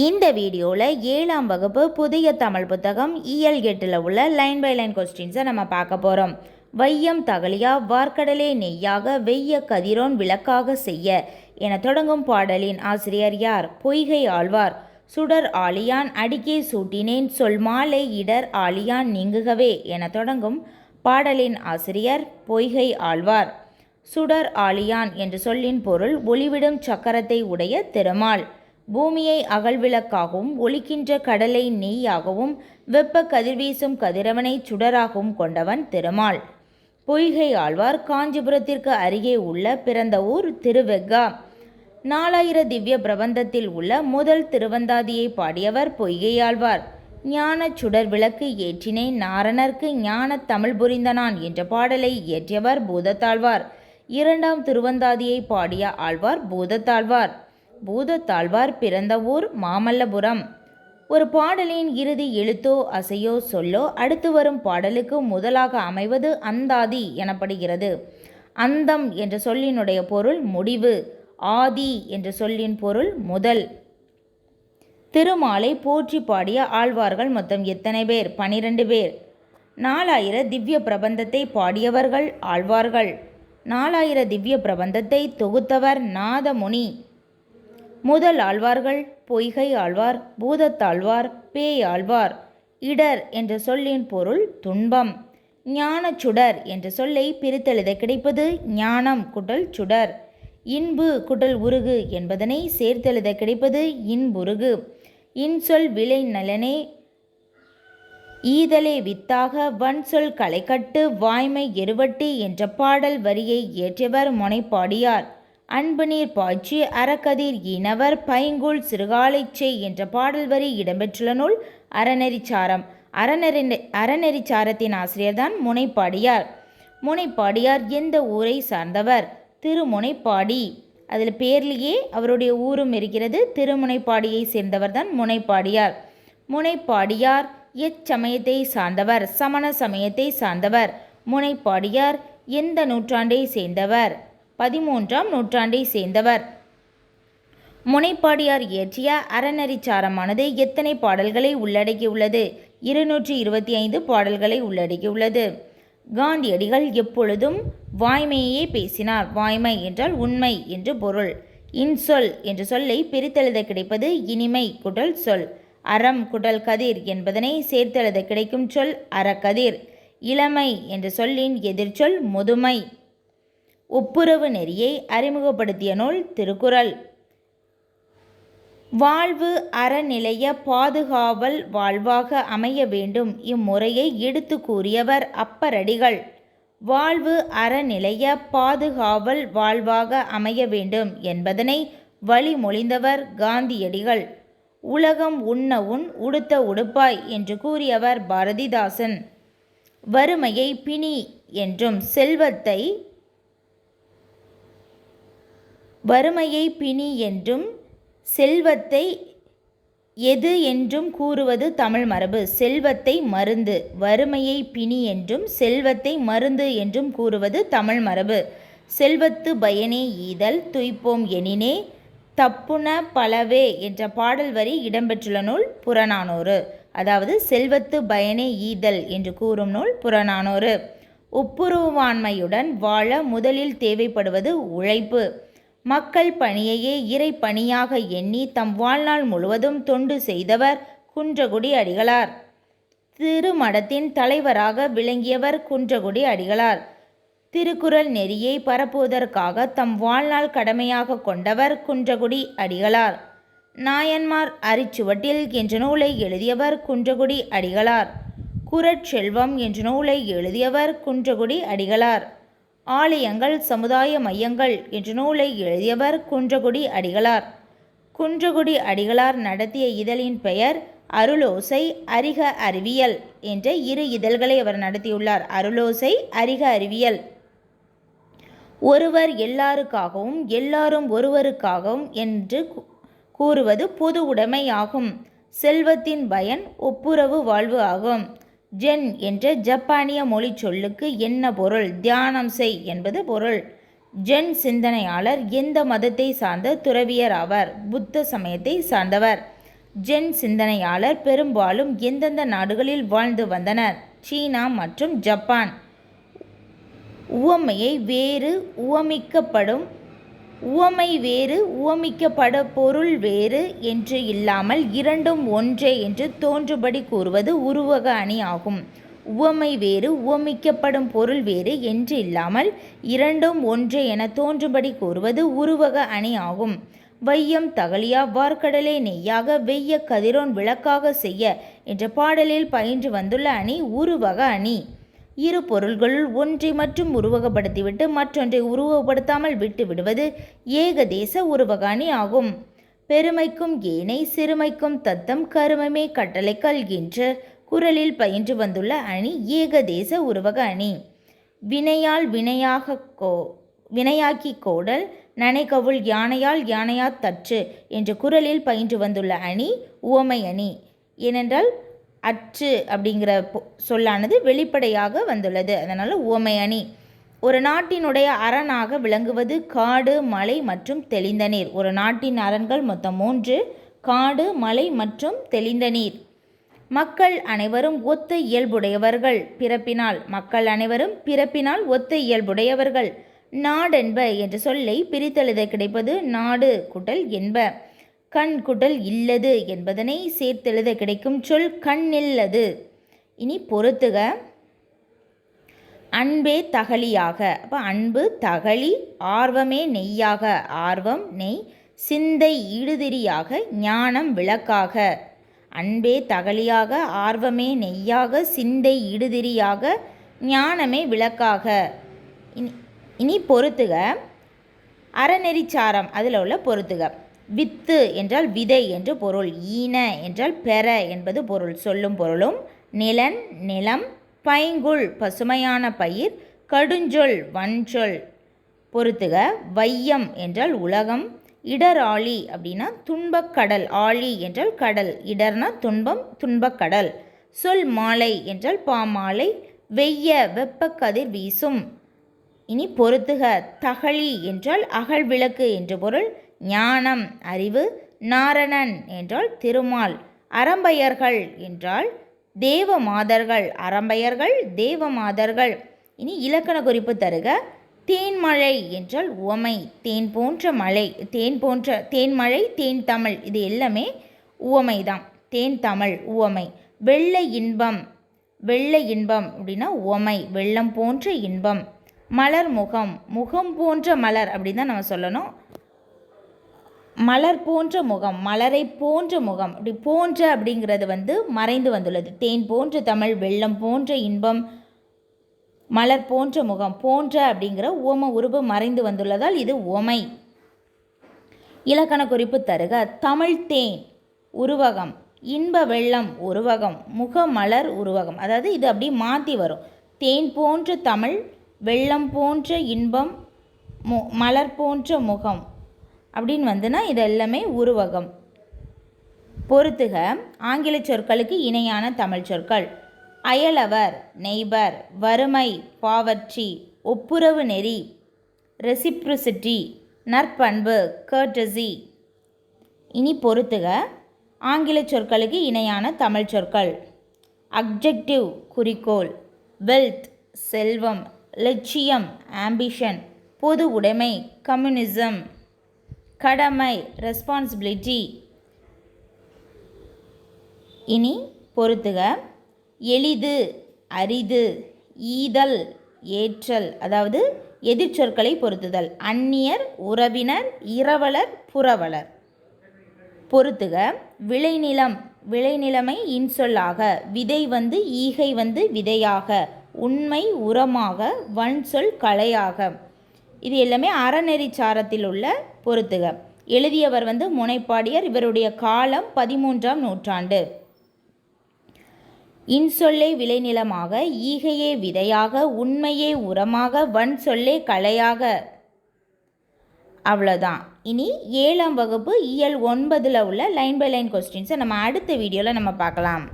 இந்த வீடியோவில் 7ஆம் வகுப்பு புதிய தமிழ் புத்தகம் இயல் 8ல் உள்ள லைன் பை லைன் கொஸ்டின்ஸை நம்ம பார்க்க போகிறோம். வையம் தகலியா வார்க்கடலே நெய்யாக வெய்ய கதிரோன் விளக்காக செய்ய என தொடங்கும் பாடலின் ஆசிரியர் யார்? பொய்கை ஆழ்வார். சுடர் ஆழியான் அடிக்கே சூட்டினேன் சொல் மாலை இடர் ஆழியான் நீங்குகவே என தொடங்கும் பாடலின் ஆசிரியர் பொய்கை ஆழ்வார். சுடர் ஆழியான் என்ற சொல்லின் பொருள் ஒளிவிடும் சக்கரத்தை உடைய திருமால். பூமியை அகல்விளக்காகவும் ஒளிக்கின்ற கடலை நெய்யாகவும் வெப்ப கதிர்வீசும் கதிரவனை சுடராகவும் கொண்டவன் திருமால். பொய்கை ஆழ்வார் காஞ்சிபுரத்திற்கு அருகே உள்ள பிறந்த ஊர் திருவெக்கா. 4000 திவ்ய பிரபந்தத்தில் உள்ள முதல் திருவந்தாதியை பாடியவர் பொய்கை ஆழ்வார். ஞான சுடர் விளக்கு ஏற்றினேன் நாரணர்க்கு ஞான தமிழ் புரிந்தனான் என்ற பாடலை இயற்றியவர் பூதத்தாழ்வார். 2ஆம் திருவந்தாதியை பாடிய ஆழ்வார் பூதத்தாழ்வார். பூதத்தாழ்வார் பிறந்த ஊர் மாமல்லபுரம். ஒரு பாடலின் இறுதி எழுத்தோ அசையோ சொல்லோ அடுத்து வரும் பாடலுக்கு முதலாக அமைவது அந்தாதி எனப்படுகிறது. அந்தம் என்ற சொல்லினுடைய பொருள் முடிவு. ஆதி என்ற சொல்லின் பொருள் முதல். திருமாலை போற்றி பாடிய ஆழ்வார்கள் மொத்தம் எத்தனை பேர்? 12 பேர். 4000 திவ்ய பிரபந்தத்தை பாடியவர்கள் ஆழ்வார்கள். 4000 திவ்ய பிரபந்தத்தை தொகுத்தவர் நாதமுனி. முதல் ஆழ்வார்கள் பொய்கை ஆழ்வார், பூதத்தாழ்வார், பேயாழ்வார். இடர் என்ற சொல்லின் பொருள் துன்பம். ஞான சுடர் என்ற சொல்லை பிரித்தெழுத கிடைப்பது ஞானம் குடல் சுடர். இன்பு குடல் உருகு என்பதனை சேர்த்தெழுத கிடைப்பது இன்புருகு. இன்சொல் விளை நலனே ஈதலே வித்தாக வன்சொல் களைகட்டு வாய்மை எருவட்டி என்ற பாடல் வரியை இயற்றியவர் முனைப்பாடியார். அன்பு நீர் பாய்ச்சி அறக்கதிர் ஈனவர் பைங்குள் சிறுகாலைச்சை என்ற பாடல் வரி இடம்பெற்றுள்ள நூல் அறநெறிச்சாரம். அறநெறிச்சாரத்தின் ஆசிரியர்தான் முனைப்பாடியார். முனைப்பாடியார் எந்த ஊரை சார்ந்தவர்? திருமுனைப்பாடி. அதில் பேர்லேயே அவருடைய ஊரும் இருக்கிறது. திருமுனைப்பாடியை சேர்ந்தவர் தான் முனைப்பாடியார். முனைப்பாடியார் எச்சமயத்தை சார்ந்தவர்? சமண சமயத்தை சார்ந்தவர். முனைப்பாடியார் எந்த நூற்றாண்டை சேர்ந்தவர்? 13ஆம் நூற்றாண்டை சேர்ந்தவர். முனைப்பாடியார் இயற்றிய அறநெறிச்சாரமானது எத்தனை பாடல்களை உள்ளடக்கியுள்ளது? 225 பாடல்களை உள்ளடக்கியுள்ளது. காந்தியடிகள் எப்பொழுதும் வாய்மையே பேசினார். வாய்மை என்றால் உண்மை என்று பொருள். இன்சொல் என்ற சொல்லை பிரித்தெழுத கிடைப்பது இனிமை குடல் சொல். அறம் குடல் கதிர் என்பதனை சேர்த்தெழுத கிடைக்கும் சொல் அறக்கதிர். இளமை என்ற சொல்லின் எதிர்ச்சொல் முதுமை. ஒப்புரவு நெறியை அறிமுகப்படுத்திய நூல் திருக்குறள். வாழ்வு அறநிலைய பாதுகாவல் வாழ்வாக அமைய வேண்டும் இம்முறையை எடுத்து கூறியவர் அப்பரடிகள். வாழ்வு அறநிலைய பாதுகாவல் வாழ்வாக அமைய வேண்டும் என்பதனை வழிமொழிந்தவர் காந்தியடிகள். உலகம் உண்ண உண் உடுத்த உடுப்பாய் என்று கூறியவர் பாரதிதாசன். வறுமையை பிணி என்றும் செல்வத்தை செல்வத்தை எது என்றும் கூறுவது தமிழ் மரபு. செல்வத்தை மருந்து. வறுமையை பிணி என்றும் செல்வத்தை மருந்து என்றும் கூறுவது தமிழ் மரபு. செல்வத்து பயனே ஈதல் துய்ப்போம் எனினே தப்புன பலவே என்ற பாடல் வரி இடம்பெற்றுள்ள நூல் புறநானூறு. அதாவது செல்வத்து பயனே ஈதல் என்று கூறும் நூல் புறநானூறு. ஒப்புரவாண்மையுடன் வாழ முதலில் தேவைப்படுவது உழைப்பு. மக்கள் பணியையே இறை பணியாக எண்ணி தம் வாழ்நாள் முழுவதும் தொண்டு செய்தவர் குன்றக்குடி அடிகளார். திருமடத்தின் தலைவராக விளங்கியவர் குன்றக்குடி அடிகளார். திருக்குறள் நெறியை பரப்புவதற்காக தம் வாழ்நாள் கடமையாக கொண்டவர் குன்றக்குடி அடிகளார். நாயன்மார் அரிச்சுவட்டில் என்ற நூலை எழுதியவர் குன்றக்குடி அடிகளார். குறட்செல்வம் என்ற நூலை எழுதியவர் குன்றக்குடி அடிகளார். ஆலயங்கள் சமுதாய மையங்கள் என்ற நூலை எழுதியவர் குன்றக்குடி அடிகளார். குன்றக்குடி அடிகளார் நடத்திய இதழின் பெயர் அருளோசை அறிக அறிவியல் என்ற 2 இதழ்களை அவர் நடத்தியுள்ளார். அருளோசை அறிக அறிவியல். ஒருவர் எல்லாருக்காகவும் எல்லாரும் ஒருவருக்காகவும் என்று கூறுவது பொது உடைமை ஆகும். செல்வத்தின் பயன் ஒப்புரவு வாழ்வு ஆகும். ஜென் என்ற ஜப்பானிய மொழி சொல்லுக்கு என்ன பொருள்? தியானம் செய் என்பது பொருள். ஜென் சிந்தனையாளர் எந்த மதத்தை சார்ந்த துறவியர் ஆவர்? புத்த சமயத்தை சார்ந்தவர். ஜென் சிந்தனையாளர் பெரும்பாலும் எந்தெந்த நாடுகளில் வாழ்ந்து வந்தனர்? சீனா மற்றும் ஜப்பான். உவமை வேறு உவமிக்கப்பட பொருள் வேறு என்று இல்லாமல் இரண்டும் ஒன்றே என்று தோன்றுபடி கூறுவது உருவக அணி ஆகும். உவமை வேறு உவமிக்கப்படும் பொருள் வேறு என்று இல்லாமல் இரண்டும் ஒன்றே என தோன்றுபடி கூறுவது உருவக அணி ஆகும். வையம் தகலியா வார்க்கடலே நெய்யாக வெய்ய கதிரோன் விளக்காக செய்ய என்ற பாடலில் பயின்று வந்துள்ள அணி உருவக அணி. இரு பொருள்களுள் ஒன்றை மட்டும் உருவகப்படுத்திவிட்டு மற்றொன்றை உருவகப்படுத்தாமல் விட்டு விடுவது ஏகதேச உருவக அணி ஆகும். பெருமைக்கும் ஏனை சிறுமைக்கும் தத்தம் கருமமே கட்டளை கல்கின்ற குறளில் பயின்று வந்துள்ள அணி ஏகதேச உருவக அணி. வினையால் வினையாக்கி கோடல் நனைகவுள் யானையால் யானையாத் தற்று என்ற குறளில் பயின்று வந்துள்ள அணி உவமை அணி. ஏனென்றால் அற்று அப்படிங்கிற சொல்லானது வெளிப்படையாக வந்துள்ளது, அதனால் உவமை அணி. ஒரு நாட்டினுடைய அரணாக விளங்குவது காடு, மலை மற்றும் தெளிந்த நீர். ஒரு நாட்டின் அரண்கள் மொத்தம் 3: காடு, மலை மற்றும் தெளிந்த நீர். மக்கள் அனைவரும் ஒத்த இயல்புடையவர்கள் பிறப்பினால். மக்கள் அனைவரும் பிறப்பினால் ஒத்த இயல்புடையவர்கள். நாடென்ப என்ற சொல்லை பிரித்தெழுத கிடைப்பது நாடு குட்டல் என்ப. கண் குட்டல் இல்லது என்பதனை சேர்த்தெழுத கிடைக்கும் சொல் கண்ணில்லது. இனி பொறுத்துக. அன்பே தகலியாக, அப்போ அன்பு தகலி, ஆர்வமே நெய்யாக, ஆர்வம் நெய், சிந்தை ஈடுதிரியாக, ஞானம் விளக்காக. அன்பே தகலியாக, ஆர்வமே நெய்யாக, சிந்தை ஈடுதிரியாக, ஞானமே விளக்காக. இனி பொறுத்துக. அறநெறிச்சாரம் அதில் உள்ள பொறுத்துக. வித்து என்றால் விதை என்று பொருள். ஈன என்றால் பெற என்பது பொருள். சொல்லும் பொருளும். நிலன் நிலம், பைங்குள் பசுமையான பயிர், கடுஞ்சொல் வன்சொல். பொறுத்துக. வையம் என்றால் உலகம். இடர் ஆழி அப்படின்னா துன்பக்கடல். ஆழி என்றால் கடல். இடர்னா துன்பம், துன்பக்கடல். சொல் மாலை என்றால் பாமாலை. வெய்ய வெப்பக்கதிர் வீசும். இனி பொறுத்துக. தகழி என்றால் அகல் விளக்கு என்று பொருள். ஞானம் அறிவு. நாரணன் என்றால் திருமால். அறம்பயர்கள் என்றால் தேவமாதர்கள். அறம்பயர்கள் தேவமாதர்கள். இனி இலக்கண குறிப்பு தருக. தேன்மழை என்றால் உவமை. தேன் போன்ற மழை, தேன்மழை, தேன் தமிழ், இது எல்லாமே உவமை தான். தேன் தமிழ் உவமை. வெள்ளை இன்பம், வெள்ளை இன்பம் அப்படின்னா உவமை. வெள்ளம் போன்ற இன்பம். மலர் முகம், முகம் போன்ற மலர் அப்படின்னு தான் நம்ம சொல்லணும். மலர் போன்ற முகம், மலரை போன்ற முகம். அப்படி போன்ற அப்படிங்கிறது மறைந்து வந்துள்ளது. தேன் போன்ற தமிழ், வெள்ளம் போன்ற இன்பம், மலர் போன்ற முகம். போன்ற அப்படிங்கிற உவம உருவு மறைந்து வந்துள்ளதால் இது உவமை. இலக்கண குறிப்பு தருக. தமிழ் தேன் உருவகம், இன்ப வெள்ளம் உருவகம், முகமலர் உருவகம். அதாவது இது அப்படி மாற்றி வரும். தேன் போன்ற தமிழ், வெள்ளம் போன்ற இன்பம், மலர் போன்ற முகம் அப்படின்னு வந்துன்னா இது எல்லாமே உருவகம். பொறுத்துக. ஆங்கில சொற்களுக்கு இணையான தமிழ் சொற்கள். அயலவர் நெய்பர், வறுமை பாவர்ச்சி, ஒப்புரவு நெறி ரெசிப்ரோசிட்டி, நற்பண்பு கர்டசி. இனி பொறுத்துக. ஆங்கில சொற்களுக்கு இணையான தமிழ் சொற்கள். அப்ஜெக்டிவ் குறிக்கோள், வெல்த் செல்வம், லட்சியம் ஆம்பிஷன், பொது உடைமை கம்யூனிசம், கடமை ரெஸ்பான்சிபிலிட்டி. இனி பொறுத்துக. எளிது அரிது, ஈதல் ஏற்றல், அதாவது எதிர்ச்சொற்களை பொருத்துதல். அந்நியர் உறவினர், இரவலர் புரவலர். பொறுத்துக. விளைநிலம், விளைநிலைமை இன்சொல்லாக. விதை ஈகை விதையாக. உண்மை உரமாக, வன்சொல் கலையாக. இது எல்லாமே அறநெறிச்சாரத்தில் உள்ள பொறுத்துக. எழுதியவர் முனைப்பாடியர். இவருடைய காலம் 13ஆம் நூற்றாண்டு. இன்சொல்லே விளைநிலமாக, ஈகையே விதையாக, உண்மையே உரமாக, வன்சொல்லே கலையாக. அவ்வளோதான். இனி 7ஆம் வகுப்பு இயல் 9 உள்ள லைன் பை லைன் கொஸ்டின்ஸை நம்ம அடுத்த வீடியோவில் நம்ம பார்க்கலாம்.